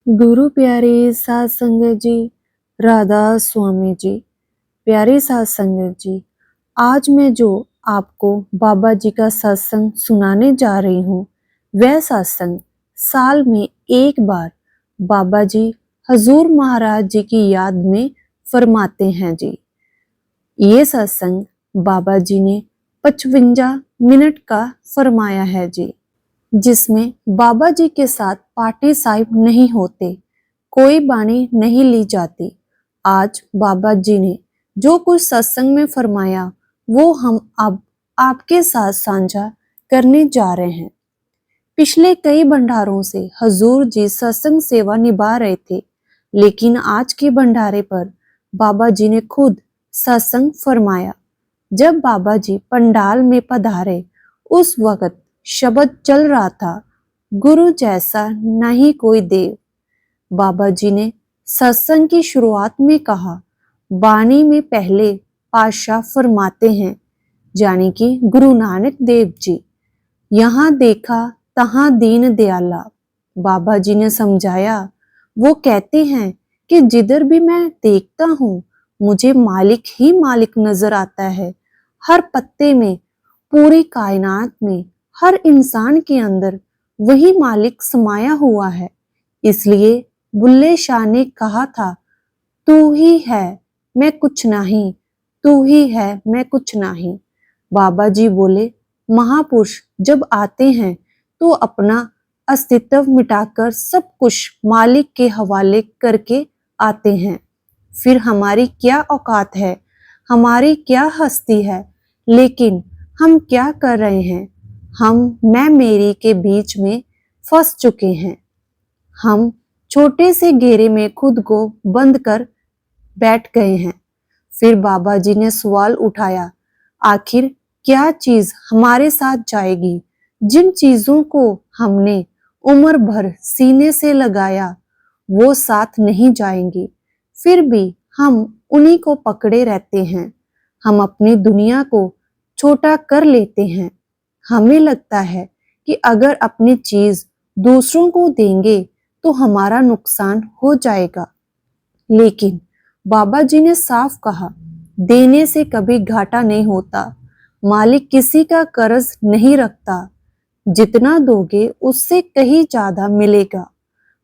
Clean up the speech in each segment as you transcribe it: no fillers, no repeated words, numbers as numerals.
गुरु प्यारी साध संगत जी, राधा स्वामी जी, प्यारी साध संगत जी, आज मैं जो आपको बाबा जी का सत्संग सुनाने जा रही हूँ, वह सत्संग साल में एक बार बाबा जी हजूर महाराज जी की याद में फरमाते हैं जी। ये सत्संग बाबा जी ने 55 मिनट का फरमाया है जी, जिसमें बाबा जी के साथ पार्टी साहिब नहीं होते, कोई बाणी नहीं ली जाती। आज बाबा जी ने जो कुछ सत्संग में फरमाया वो हम अब आपके साथ साझा करने जा रहे हैं। पिछले कई भंडारों से हजूर जी सत्संग सेवा निभा रहे थे, लेकिन आज के भंडारे पर बाबा जी ने खुद सत्संग फरमाया। जब बाबा जी पंडाल में पधारे उस वक्त शब्द चल रहा था, गुरु जैसा नहीं कोई देव। बाबा जी ने सत्संग की शुरुआत में कहा, बाणी में पहले पातशाह फरमाते हैं, यानी कि गुरु नानक देव जी। यहाँ देखा तहां दीन दयाला। बाबा जी ने समझाया, वो कहते हैं कि जिधर भी मैं देखता हूँ मुझे मालिक ही मालिक नजर आता है। हर पत्ते में, पूरी कायनात में, हर इंसान के अंदर वही मालिक समाया हुआ है। इसलिए बुल्ले शाह ने कहा था, तू ही है मैं कुछ नहीं, तू ही है मैं कुछ नहीं। बाबा जी बोले, महापुरुष जब आते हैं तो अपना अस्तित्व मिटाकर सब कुछ मालिक के हवाले करके आते हैं। फिर हमारी क्या औकात है, हमारी क्या हस्ती है, लेकिन हम क्या कर रहे हैं? हम मैं मेरी के बीच में फंस चुके हैं। हम छोटे से घेरे में खुद को बंद कर बैठ गए हैं। फिर बाबा जी ने सवाल उठाया, आखिर क्या चीज हमारे साथ जाएगी? जिन चीजों को हमने उम्र भर सीने से लगाया वो साथ नहीं जाएंगी। फिर भी हम उन्हीं को पकड़े रहते हैं। हम अपनी दुनिया को छोटा कर लेते हैं। हमें लगता है कि अगर अपनी चीज दूसरों को देंगे तो हमारा नुकसान हो जाएगा, लेकिन बाबा जी ने साफ कहा, देने से कभी घाटा नहीं होता। मालिक किसी का कर्ज नहीं रखता। जितना दोगे उससे कहीं ज्यादा मिलेगा।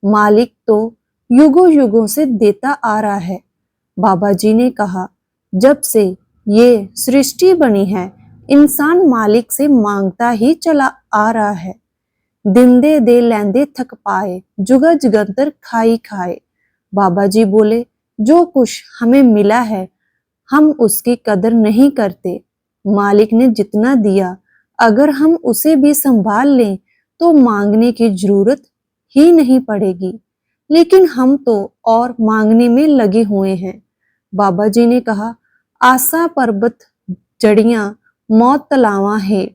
मालिक तो युगों युगों से देता आ रहा है। बाबा जी ने कहा, जब से ये सृष्टि बनी है इंसान मालिक से मांगता ही चला आ रहा है। दिंदे दे लैंदे थक पाए, जुगा जुगंतर खाई खाए। बाबा जी बोले, जो कुछ हमें मिला है हम उसकी कदर नहीं करते। मालिक ने जितना दिया अगर हम उसे भी संभाल लें तो मांगने की जरूरत ही नहीं पड़ेगी, लेकिन हम तो और मांगने में लगे हुए हैं। बाबा जी ने कहा, आशा पर्वत जड़ियां मौत तलावा हेठ।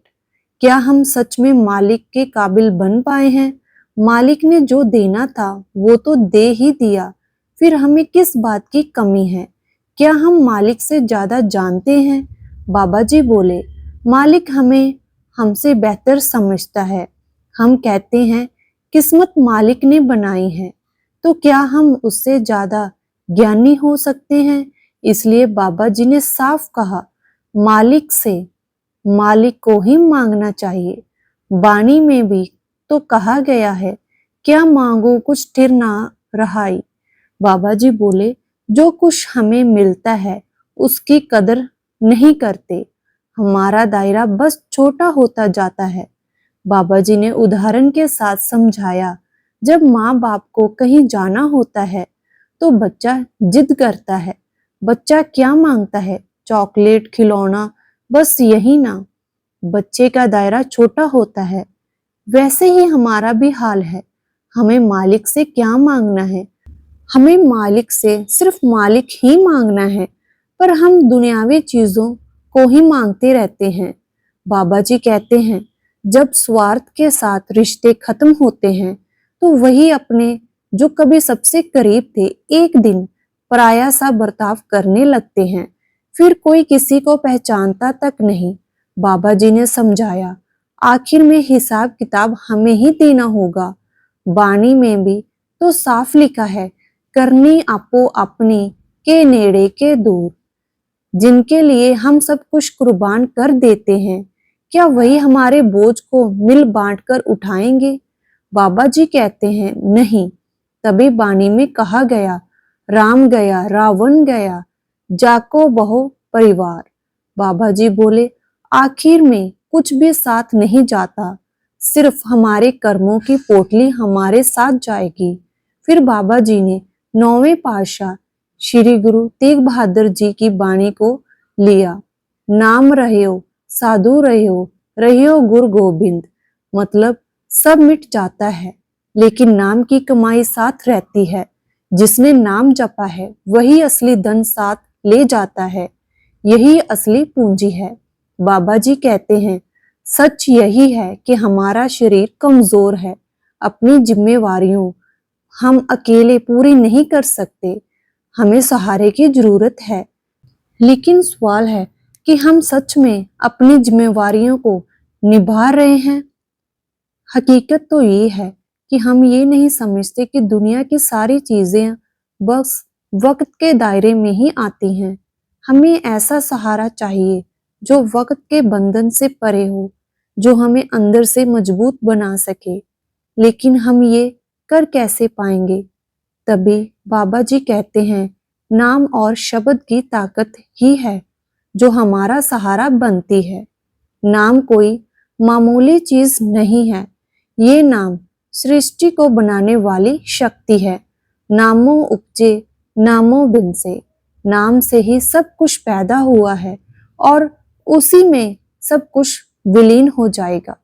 क्या हम सच में मालिक के काबिल बन पाए हैं? मालिक ने जो देना था वो तो दे ही दिया, फिर हमें किस बात की कमी है? क्या हम मालिक से ज्यादा जानते हैं? बाबा जी बोले, मालिक हमें हमसे बेहतर समझता है। हम कहते हैं किस्मत मालिक ने बनाई है, तो क्या हम उससे ज्यादा ज्ञानी हो सकते हैं? इसलिए बाबा जी ने साफ कहा, मालिक से मालिक को ही मांगना चाहिए। बाणी में भी तो कहा गया है, क्या मांगो कुछ टिर ना रहाई। बाबा जी बोले, जो कुछ हमें मिलता है उसकी कदर नहीं करते। हमारा दायरा बस छोटा होता जाता है। बाबा जी ने उदाहरण के साथ समझाया, जब माँ बाप को कहीं जाना होता है तो बच्चा जिद करता है। बच्चा क्या मांगता है? चॉकलेट, खिलौना, बस यही ना। बच्चे का दायरा छोटा होता है। वैसे ही हमारा भी हाल है। हमें मालिक से क्या मांगना है? हमें मालिक से सिर्फ मालिक ही मांगना है, पर हम दुनियावी चीजों को ही मांगते रहते हैं। बाबा जी कहते हैं, जब स्वार्थ के साथ रिश्ते खत्म होते हैं तो वही अपने जो कभी सबसे करीब थे एक दिन पराया सा बर्ताव करने लगते हैं। फिर कोई किसी को पहचानता तक नहीं। बाबा जी ने समझाया, आखिर में हिसाब किताब हमें ही देना होगा। बाणी में भी तो साफ लिखा है, करनी आपो अपनी के नेड़े के दूर। जिनके लिए हम सब कुछ कुर्बान कर देते हैं, क्या वही हमारे बोझ को मिल बांट कर उठाएंगे? बाबा जी कहते हैं नहीं। तभी वाणी में कहा गया, राम गया रावण गया, जाको बहु परिवार। बाबा जी बोले, आखिर में कुछ भी साथ नहीं जाता, सिर्फ हमारे कर्मों की पोटली हमारे साथ जाएगी। फिर बाबा जी ने 9वें पातशाह श्री गुरु तेग बहादुर जी की वाणी को लिया, नाम रहियो साधु रहियो, रहियो गुरु गोबिंद। मतलब सब मिट जाता है, लेकिन नाम की कमाई साथ रहती है। जिसने नाम जपा है वही असली धन साथ ले जाता है, यही असली पूंजी है। बाबा जी कहते हैं, सच यही है कि हमारा शरीर कमजोर है, अपनी जिम्मेवारियों हम अकेले पूरी नहीं कर सकते, हमें सहारे की जरूरत है। लेकिन सवाल है कि हम सच में अपनी जिम्मेवारियों को निभा रहे हैं? हकीकत तो ये है कि हम ये नहीं समझते कि दुनिया की सारी चीजें बस वक्त के दायरे में ही आती हैं। हमें ऐसा सहारा चाहिए जो वक्त के बंधन से परे हो, जो हमें अंदर से मजबूत बना सके। लेकिन हम ये कर कैसे पाएंगे? तभी बाबा जी कहते हैं, नाम और शब्द की ताकत ही है जो हमारा सहारा बनती है। नाम कोई मामूली चीज नहीं है, ये नाम सृष्टि को बनाने वाली शक्ति है। नामो उपजे नामो बिन से, नाम से ही सब कुछ पैदा हुआ है और उसी में सब कुछ विलीन हो जाएगा।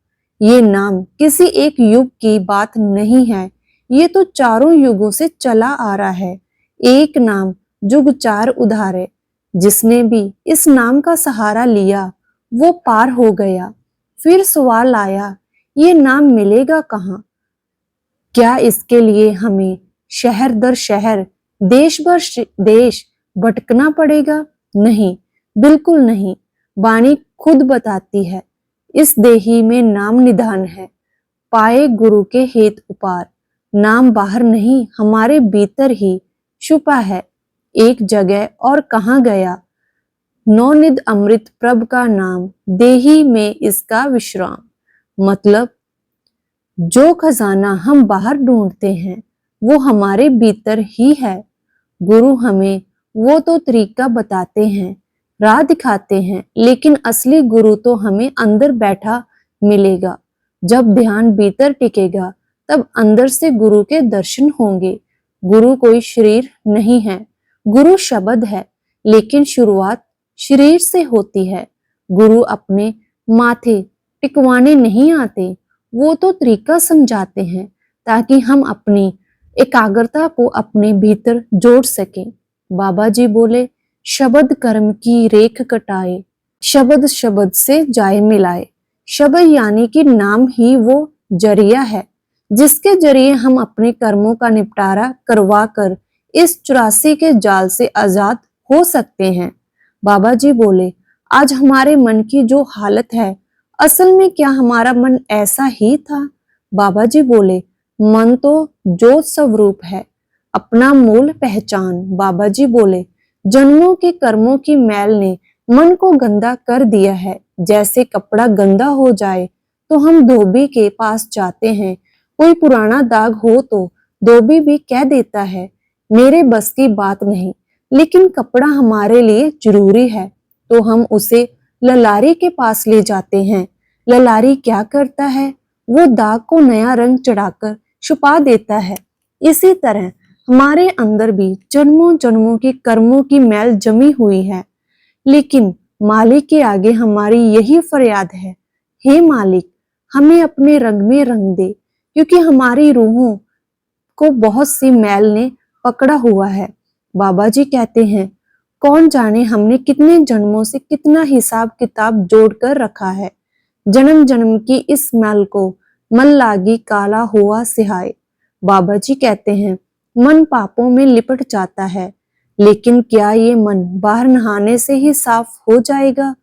ये नाम किसी एक युग की बात नहीं है, ये तो चारों युगों से चला आ रहा है। एक नाम जुग चार उधारे, जिसने भी इस नाम का सहारा लिया वो पार हो गया। फिर सवाल आया, ये नाम मिलेगा कहाँ? क्या इसके लिए हमें शहर दर शहर, देश भर देश भटकना पड़ेगा? नहीं, बिल्कुल नहीं। वाणी खुद बताती है, इस देही में नाम निधान है, पाए गुरु के हेत उपार। नाम बाहर नहीं, हमारे भीतर ही छुपा है, एक जगह और कहाँ गया। नौनिध अमृत प्रभ का नाम, देही में इसका विश्राम। मतलब जो खजाना हम बाहर ढूंढते हैं वो हमारे भीतर ही है। गुरु हमें वो तो तरीका बताते हैं, राह दिखाते हैं, लेकिन असली गुरु तो हमें अंदर बैठा मिलेगा। जब ध्यान भीतर टिकेगा तब अंदर से गुरु के दर्शन होंगे। गुरु कोई शरीर नहीं है, गुरु शब्द है, लेकिन शुरुआत शरीर से होती है। गुरु अपने माथे टिकवाने नहीं आते, वो तो तरीका समझाते हैं ताकि हम अपनी एकाग्रता को अपने भीतर जोड़ सकें। बाबा जी बोले, शब्द कर्म की रेख कटाए, शब्द शब्द से जाए मिलाए। शब्द यानी कि नाम ही वो जरिया है जिसके जरिए हम अपने कर्मों का निपटारा करवा कर इस 84 के जाल से आजाद हो सकते हैं। बाबा जी बोले, आज हमारे मन की जो हालत है, असल में क्या हमारा मन ऐसा ही था? बाबा जी बोले, मन तो ज्योत स्वरूप है, अपना मूल पहचान। बाबा जी बोले, जन्मों के कर्मों की मैल ने मन को गंदा कर दिया है। जैसे कपड़ा गंदा हो जाए तो हम धोबी के पास जाते हैं, कोई पुराना दाग हो तो धोबी भी कह देता है, मेरे बस की बात नहीं, लेकिन कपड़ा हमारे लिए जरूरी है, तो हम उसे ललारी के पास ले जाते हैं। ललारी क्या करता है? वो दाग को नया रंग चढ़ाकर छुपा देता है। इसी तरह हमारे अंदर भी जन्मों जन्मों की कर्मों की मैल जमी हुई है, लेकिन मालिक के आगे हमारी यही फरियाद है, हे मालिक, हमें अपने रंग में रंग दे, क्योंकि हमारी रूहों को बहुत सी मैल ने पकड़ा हुआ है। बाबा जी कहते हैं, कौन जाने हमने कितने जन्मों से कितना हिसाब किताब जोड़ कर रखा है। जन्म जन्म की इस मैल को मन लागी काला हुआ सिहाय। बाबा जी कहते हैं, मन पापों में लिपट जाता है, लेकिन क्या ये मन बाहर नहाने से ही साफ हो जाएगा?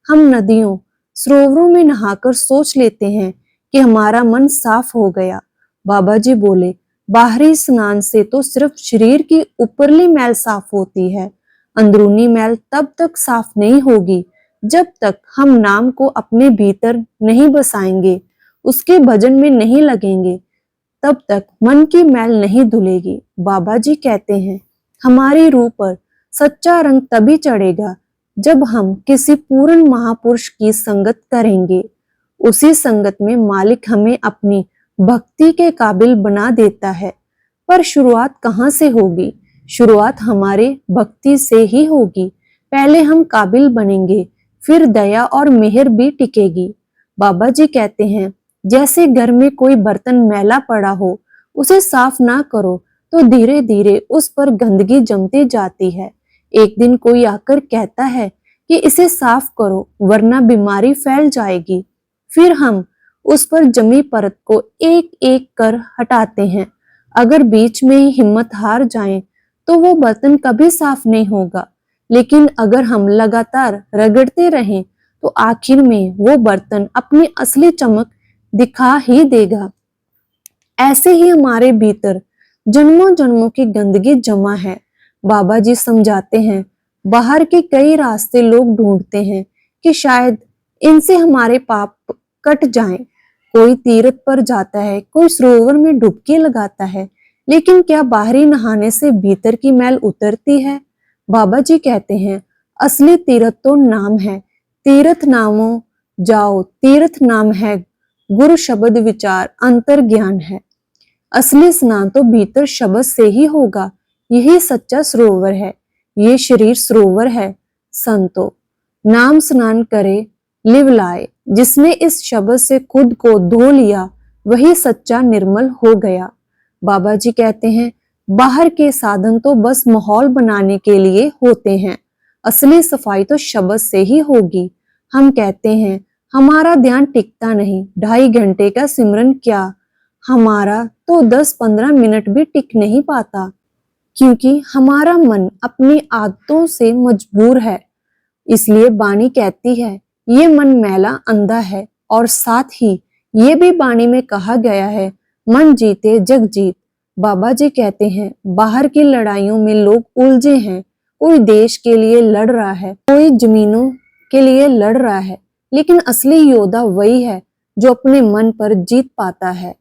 हम नदियों सरोवरों में नहाकर सोच लेते हैं कि हमारा मन साफ हो गया। बाबा जी बोले, बाहरी स्नान से तो सिर्फ शरीर की ऊपरली मैल साफ होती है, अंदरूनी मैल तब तक साफ नहीं होगी जब तक हम नाम को अपने भीतर नहीं बसाएंगे, उसके भजन में नहीं लगेंगे, तब तक मन की मैल नहीं धुलेगी। बाबा जी कहते हैं, हमारी रूह पर सच्चा रंग तभी चढ़ेगा जब हम किसी पूर्ण महापुरुष की संगत करेंगे। उसी संगत में मालिक हमें अपनी भक्ति के काबिल बना देता है। पर शुरुआत कहाँ से होगी? शुरुआत हमारे भक्ति से ही होगी। पहले हम काबिल बनेंगे, फिर दया और मेहर भी टिकेगी। बाबा जी कहते हैं, जैसे घर में कोई बर्तन मैला पड़ा हो, उसे साफ ना करो तो धीरे धीरे उस पर गंदगी जमती जाती है। एक दिन कोई आकर कहता है कि इसे साफ करो वरना बीमारी फैल जाएगी। फिर हम उस पर जमी परत को एक एक कर हटाते हैं। अगर बीच में ही हिम्मत हार जाएं, तो वो बर्तन कभी साफ नहीं होगा। लेकिन अगर हम लगातार रगड़ते रहें, तो आखिर में वो बर्तन अपनी असली चमक दिखा ही देगा। ऐसे ही हमारे भीतर जन्मों जन्मों की गंदगी जमा है। बाबा जी समझाते हैं, बाहर के कई रास्ते लोग ढूंढते हैं कि शायद इनसे हमारे पाप कट जाएं। कोई तीर्थ पर जाता है, कोई सरोवर में डुबकी लगाता है, लेकिन क्या बाहरी नहाने से भीतर की मैल उतरती है? बाबा जी कहते हैं, असली तीर्थ तो नाम है। तीर्थ नामो जाओ, तीर्थ नाम है गुरु शब्द विचार अंतर ज्ञान है। असली स्नान तो भीतर शब्द से ही होगा। यही सच्चा सरोवर है। ये शरीर सरोवर है। संतो नाम स्नान करे लिव लाए। जिसने इस शब्द से खुद को धो लिया, वही सच्चा निर्मल हो गया। बाबा जी कहते हैं, बाहर के साधन तो बस माहौल बनाने के लिए होते हैं। असली सफाई तो शब्द से ही होगी। हम कहते हैं, हमारा ध्यान टिकता नहीं, 2.5 घंटे का सिमरन क्या, हमारा तो 10-15 मिनट भी टिक नहीं पाता, क्योंकि हमारा मन अपनी आदतों से मजबूर है। इसलिए बाणी कहती है, ये मन मैला अंधा है। और साथ ही ये भी बाणी में कहा गया है, मन जीते जग जीत। बाबा जी कहते हैं, बाहर की लड़ाइयों में लोग उलझे हैं। कोई देश के लिए लड़ रहा है, कोई जमीनों के लिए लड़ रहा है, लेकिन असली योद्धा वही है जो अपने मन पर जीत पाता है।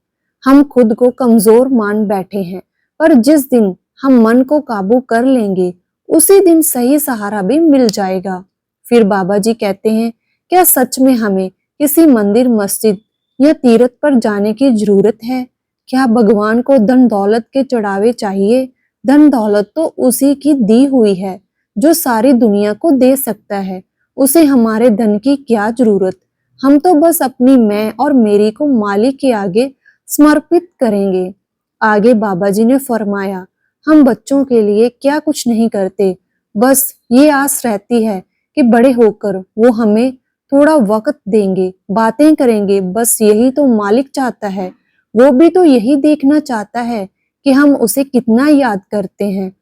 हम खुद को कमजोर मान बैठे हैं, पर जिस दिन हम मन को काबू कर लेंगे, उसी दिन सही सहारा भी मिल जाएगा। फिर बाबा जी कहते हैं, क्या सच में हमें किसी मंदिर, मस्जिद या तीर्थ पर जाने की जरूरत है? क्या भगवान को धन दौलत के चढ़ावे चाहिए? धन दौलत तो उसी की दी हुई है जो सारी दुनिया को दे सकता है। उसे हमारे धन की क्या जरूरत? हम तो बस अपनी मैं और मेरी को मालिक के आगे समर्पित करेंगे। आगे बाबा जी ने फरमाया, हम बच्चों के लिए क्या कुछ नहीं करते, बस ये आस रहती है कि बड़े होकर वो हमें थोड़ा वक्त देंगे, बातें करेंगे। बस यही तो मालिक चाहता है। वो भी तो यही देखना चाहता है कि हम उसे कितना याद करते हैं।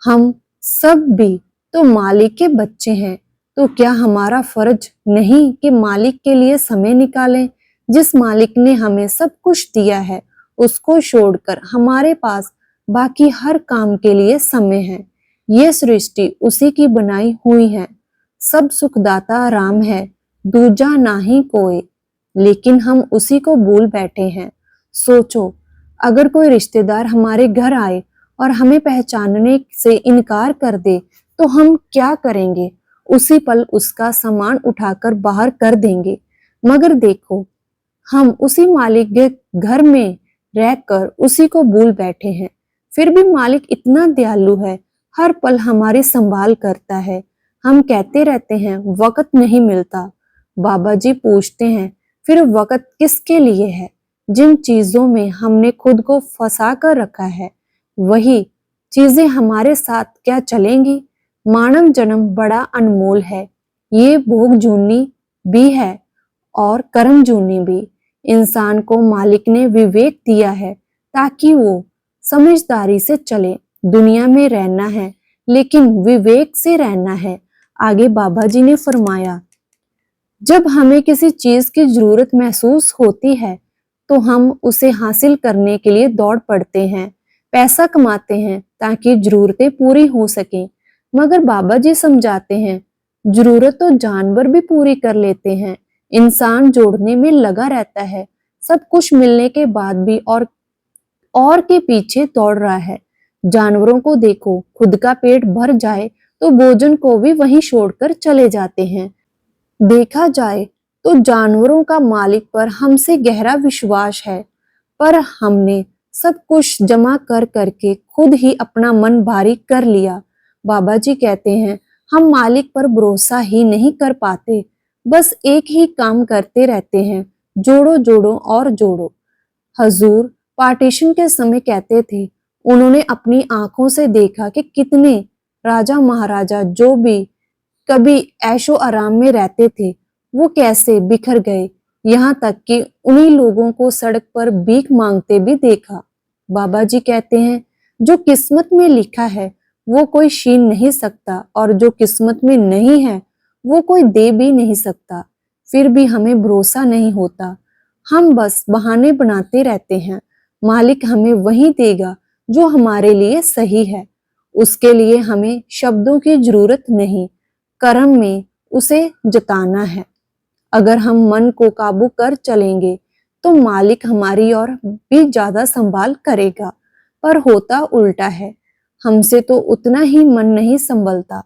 हम सब भी तो मालिक के बच्चे हैं, तो क्या हमारा फर्ज नहीं कि मालिक के लिए समय निकालें? जिस मालिक ने हमें सब कुछ दिया है, उसको छोड़कर हमारे पास बाकी हर काम के लिए समय है। ये सृष्टि उसी की बनाई हुई है। सब सुखदाता राम है, दूजा नाही कोई, लेकिन हम उसी को भूल बैठे हैं। सोचो, अगर कोई रिश्तेदार हमारे घर आए और हमें पहचानने से इनकार कर दे, तो हम क्या करेंगे? उसी पल उसका सामान उठाकर बाहर कर देंगे। मगर देखो, हम उसी मालिक के घर में रहकर उसी को भूल बैठे हैं। फिर भी मालिक इतना दयालु है, हर पल हमारी संभाल करता है। हम कहते रहते हैं, वक्त नहीं मिलता। बाबा जी पूछते हैं, फिर वक्त किसके लिए है? जिन चीजों में हमने खुद को फंसा कर रखा है, वही चीजें हमारे साथ क्या चलेंगी? मानव जन्म बड़ा अनमोल है। ये भोग जूनी भी है और कर्म जूनी भी। इंसान को मालिक ने विवेक दिया है ताकि वो समझदारी से चले। दुनिया में रहना है, लेकिन विवेक से रहना है। आगे बाबा जी ने फरमाया, जब हमें किसी चीज की जरूरत महसूस होती है, तो हम उसे हासिल करने के लिए दौड़ पड़ते हैं, पैसा कमाते हैं ताकि जरूरतें पूरी हो सकें। मगर बाबा जी समझाते हैं, जरूरत तो जानवर भी पूरी कर लेते हैं। इंसान जोड़ने में लगा रहता है, सब कुछ मिलने के बाद भी और के पीछे दौड़ रहा है। जानवरों को देखो, खुद का पेट भर जाए तो भोजन को भी वहीं छोड़कर चले जाते हैं। देखा जाए तो जानवरों का मालिक पर हमसे गहरा विश्वास है, पर हमने सब कुछ जमा कर करके खुद ही अपना मन भारी कर लिया। बाबा जी कहते हैं, हम मालिक पर भरोसा ही नहीं कर पाते, बस एक ही काम करते रहते हैं, जोड़ो जोड़ो और जोड़ो। हजूर पार्टीशन के समय कहते थे, उन्होंने अपनी आंखों से देखा कि कितने राजा महाराजा जो भी कभी ऐशो आराम में रहते थे, वो कैसे बिखर गए। यहाँ तक कि उन्हीं लोगों को सड़क पर भीख मांगते भी देखा। बाबा जी कहते हैं, जो किस्मत में लिखा है वो कोई छीन नहीं सकता, और जो किस्मत में नहीं है वो कोई दे भी नहीं सकता। फिर भी हमें भरोसा नहीं होता, हम बस बहाने बनाते रहते हैं। मालिक हमें वही देगा जो हमारे लिए सही है। उसके लिए हमें शब्दों की जरूरत नहीं, कर्म में उसे जताना है। अगर हम मन को काबू कर चलेंगे तो मालिक हमारी ओर भी ज्यादा संभाल करेगा। पर होता उल्टा है, हमसे तो उतना ही मन नहीं संभलता।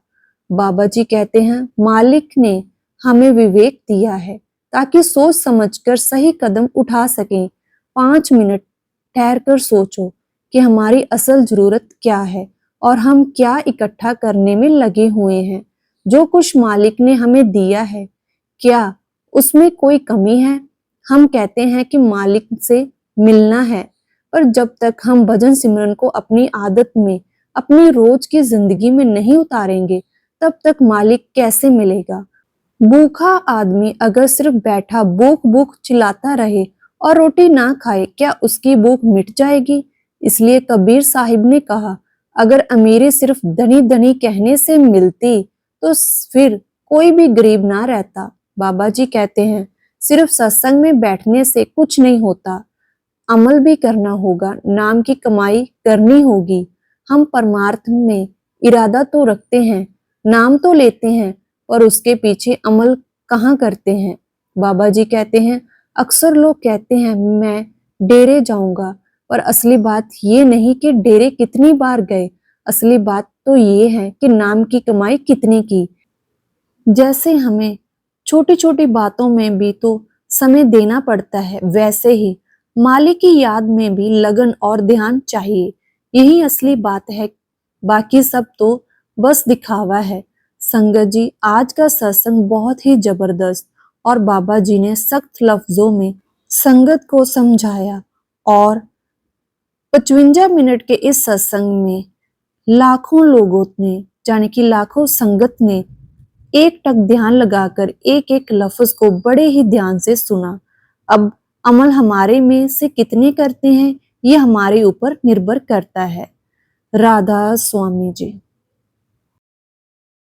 बाबा जी कहते हैं, मालिक ने हमें विवेक दिया है ताकि सोच समझकर सही कदम उठा सकें। 5 मिनट ठहर कर सोचो कि हमारी असल जरूरत क्या है और हम क्या इकट्ठा करने में लगे हुए हैं। जो कुछ मालिक ने हमें दिया है, क्या उसमें कोई कमी है? हम कहते हैं कि मालिक से मिलना है, पर जब तक हम भजन सिमरन को अपनी आदत में, अपनी रोज की जिंदगी में नहीं उतारेंगे, तब तक मालिक कैसे मिलेगा? भूखा आदमी अगर सिर्फ बैठा भूख भूख चिल्लाता रहे और रोटी ना खाए, क्या उसकी भूख मिट जाएगी? इसलिए कबीर साहिब ने कहा, अगर अमीरी सिर्फ धनी धनी कहने से मिलती तो फिर कोई भी गरीब ना रहता। बाबा जी कहते हैं, सिर्फ सत्संग में बैठने से कुछ नहीं होता, अमल भी करना होगा, नाम की कमाई करनी होगी। हम परमार्थ में इरादा तो रखते हैं, नाम तो लेते हैं, पर उसके पीछे अमल कहाँ करते हैं? बाबा जी कहते हैं, अक्सर लोग कहते हैं मैं डेरे जाऊंगा, पर असली बात ये नहीं कि डेरे कितनी बार गए, असली बात तो ये है कि नाम की कमाई कितनी की। जैसे हमें छोटी छोटी बातों में भी तो समय देना पड़ता है, वैसे ही मालिक की याद में भी लगन और ध्यान चाहिए। यही असली बात है, बाकी सब तो बस दिखावा है। संगत जी, आज का सत्संग बहुत ही जबरदस्त और बाबा जी ने सख्त लफ्जों में संगत को समझाया, और 55 मिनट के इस सत्संग में लाखों लोगों ने, यानी कि लाखों संगत ने एक टक ध्यान लगाकर एक एक लफ्ज को बड़े ही ध्यान से सुना। अब अमल हमारे में से कितने करते हैं, ये हमारे ऊपर निर्भर करता है। राधा स्वामी जी।